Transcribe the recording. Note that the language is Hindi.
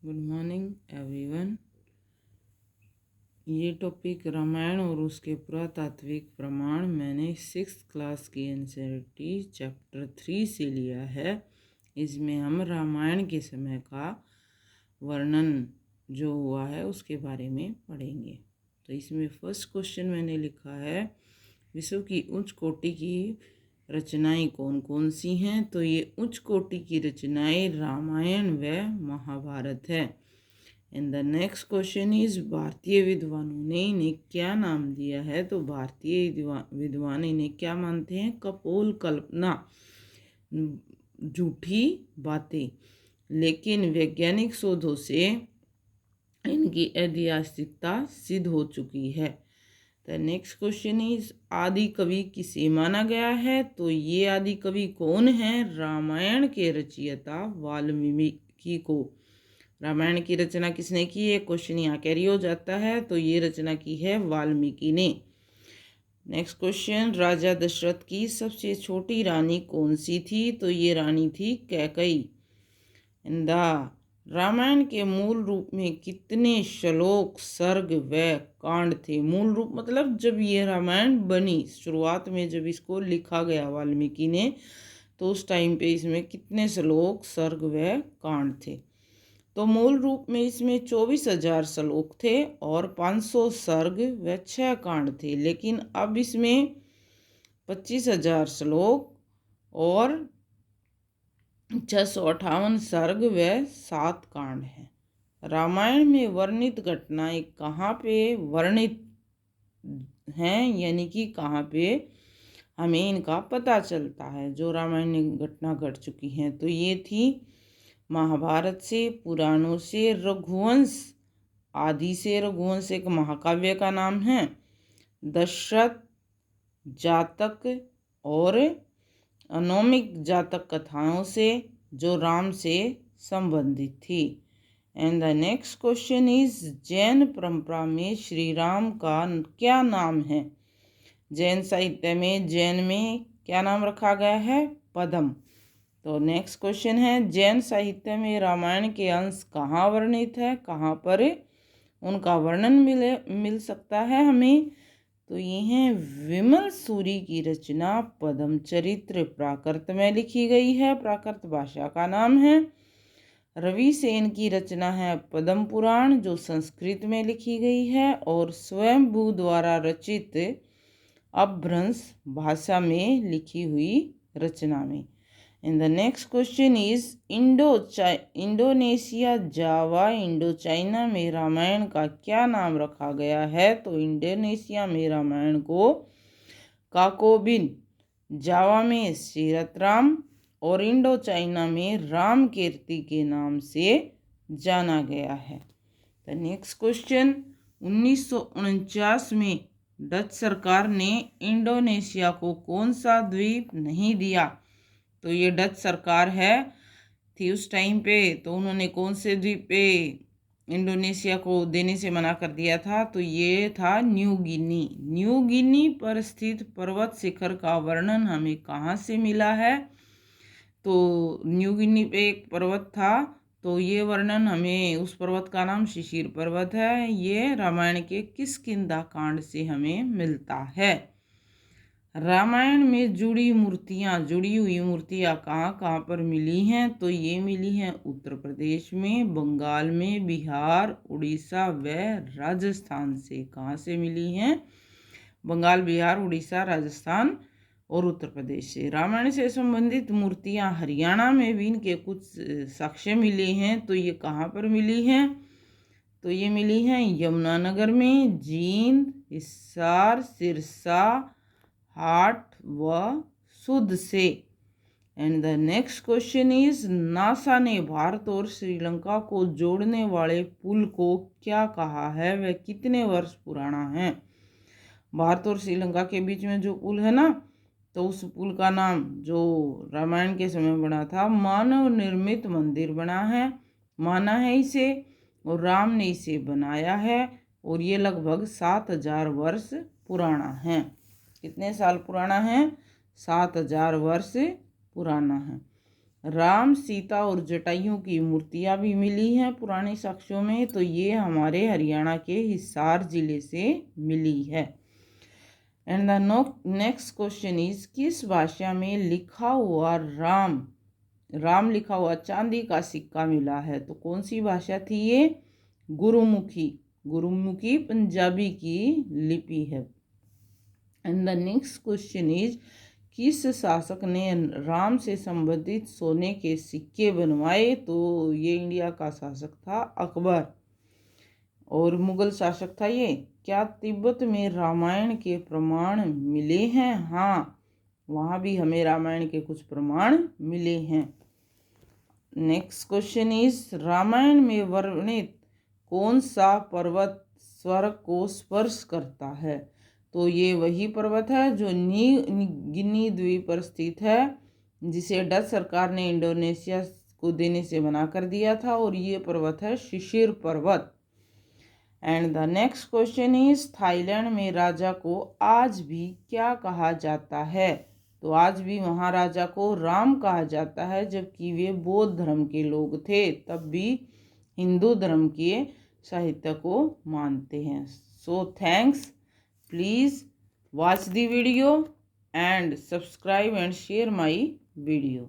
Good morning everyone. ये टॉपिक रामायण और उसके पुरातात्विक प्रमाण मैंने 6th क्लास की एनसीईआरटी चैप्टर 3 से लिया है। इसमें हम रामायण के समय का वर्णन जो हुआ है उसके बारे में पढ़ेंगे। तो इसमें फर्स्ट क्वेश्चन मैंने लिखा है, विश्व की उच्च कोटि की रचनाएं कौन कौन सी हैं? तो ये उच्च कोटि की रचनाएं रामायण व महाभारत है। And the next question is, भारतीय विद्वानों ने इन्हें क्या नाम दिया है? तो भारतीय विद्वान इन्हें क्या मानते हैं? कपोल कल्पना, झूठी बातें। लेकिन वैज्ञानिक शोधों से इनकी ऐतिहासिकता सिद्ध हो चुकी है। द नेक्स्ट क्वेश्चन इज, आदि कवि किसे माना गया है? तो ये आदि कवि कौन है? रामायण के रचयिता वाल्मीकि को। रामायण की रचना किसने की है? क्वेश्चन यहाँ कैरी हो जाता है। तो ये रचना की है वाल्मीकि ने। नेक्स्ट क्वेश्चन, राजा दशरथ की सबसे छोटी रानी कौन सी थी? तो ये रानी थी कैकई। रामायण के मूल रूप में कितने श्लोक, सर्ग व कांड थे? मूल रूप मतलब जब ये रामायण बनी, शुरुआत में जब इसको लिखा गया वाल्मीकि ने, तो उस टाइम पे इसमें कितने श्लोक, सर्ग व कांड थे? तो मूल रूप में इसमें 24,000 श्लोक थे और 500 सर्ग व 6 कांड थे। लेकिन अब इसमें 25,000 श्लोक और 658 सर्ग व 7 कांड हैं। रामायण में वर्णित घटनाएं कहाँ पे वर्णित हैं, यानी कि कहाँ पे हमें इनका पता चलता है जो रामायण में घटना घट चुकी हैं? तो ये थी महाभारत से, पुराणों से, रघुवंश आदि से। रघुवंश एक महाकाव्य का नाम है। दशरथ जातक और अनौमिक जातक कथाओं से जो राम से संबंधित थी। And the next question is, Jain परंपरा में श्री राम का क्या नाम है? जैन साहित्य में जैन में क्या नाम रखा गया है? पद्म। तो नेक्स्ट क्वेश्चन है, जैन साहित्य में रामायण के अंश कहाँ वर्णित है? कहाँ पर उनका वर्णन मिल सकता है हमें? तो ये है विमल सूरी की रचना पद्म चरित्र, प्राकृत में लिखी गई है। प्राकृत भाषा का नाम है। रवि सेन की रचना है पद्म पुराण, जो संस्कृत में लिखी गई है और स्वयंभू द्वारा रचित अपभ्रंश भाषा में लिखी हुई रचना में। And the next question is, Indonesia, Java, Indo China में रामायण का क्या नाम रखा गया है? तो इंडोनेशिया में रामायण को काकोबिन, जावा में सीरतराम और इंडो चाइना में राम कीर्ति के नाम से जाना गया है। द नेक्स्ट क्वेश्चन, 1949 में डच सरकार ने इंडोनेशिया को कौन सा द्वीप नहीं दिया? तो ये डच सरकार है थी उस टाइम पे, तो उन्होंने कौन से द्वीप पे इंडोनेशिया को देने से मना कर दिया था? तो ये था न्यू गिनी। न्यू गिनी पर स्थित पर्वत शिखर का वर्णन हमें कहाँ से मिला है? तो न्यू गिनी पे एक पर्वत था, तो ये वर्णन हमें, उस पर्वत का नाम शिशिर पर्वत है। ये रामायण के किष्किंधा कांड से हमें मिलता है। रामायण में जुड़ी हुई मूर्तियाँ कहाँ कहाँ पर मिली हैं? तो ये मिली हैं उत्तर प्रदेश में, बंगाल में, बिहार, उड़ीसा व राजस्थान से। कहाँ से मिली हैं? बंगाल, बिहार, उड़ीसा, राजस्थान और उत्तर प्रदेश से। रामायण से संबंधित मूर्तियाँ हरियाणा में भी इनके कुछ साक्ष्य मिले हैं। तो ये कहाँ पर मिली हैं? तो ये मिली हैं यमुनानगर में, जींद, हिसार, सिरसा, हाट व सुध से। And the next question is, NASA ने भारत और श्रीलंका को जोड़ने वाले पुल को क्या कहा है? वह कितने वर्ष पुराना है? भारत और श्रीलंका के बीच में जो पुल है ना, तो उस पुल का नाम जो रामायण के समय बना था, मानव निर्मित मंदिर बना है, माना है इसे, और राम ने इसे बनाया है। और ये लगभग 7,000 वर्ष पुराना है। कितने साल पुराना है? 7,000 वर्ष पुराना है। राम, सीता और जटायु की मूर्तियां भी मिली हैं पुराने साक्ष्यों में, तो ये हमारे हरियाणा के हिसार जिले से मिली है। And the next question is, किस भाषा में लिखा हुआ राम लिखा हुआ चांदी का सिक्का मिला है? तो कौन सी भाषा थी ये? गुरुमुखी पंजाबी की लिपि है। And the next question is, किस शासक ने राम से संबंधित सोने के सिक्के बनवाए? तो ये इंडिया का शासक था अकबर। और मुगल शासक था ये। क्या तिब्बत में रामायण के प्रमाण मिले हैं? हाँ, वहाँ भी हमें रामायण के कुछ प्रमाण मिले हैं। नेक्स्ट क्वेश्चन इज, रामायण में वर्णित कौन सा पर्वत स्वर्ग को स्पर्श करता है? तो ये वही पर्वत है जो गिनी द्वीप पर स्थित है, जिसे डच सरकार ने इंडोनेशिया को देने से मना कर दिया था, और ये पर्वत है शिशिर पर्वत। And the next question is, Thailand में राजा को आज भी क्या कहा जाता है? तो आज भी महाराजा को राम कहा जाता है, जबकि वे बौद्ध धर्म के लोग थे, तब भी हिंदू धर्म के साहित्य को मानते हैं। So thanks, please watch the video and subscribe and share my video.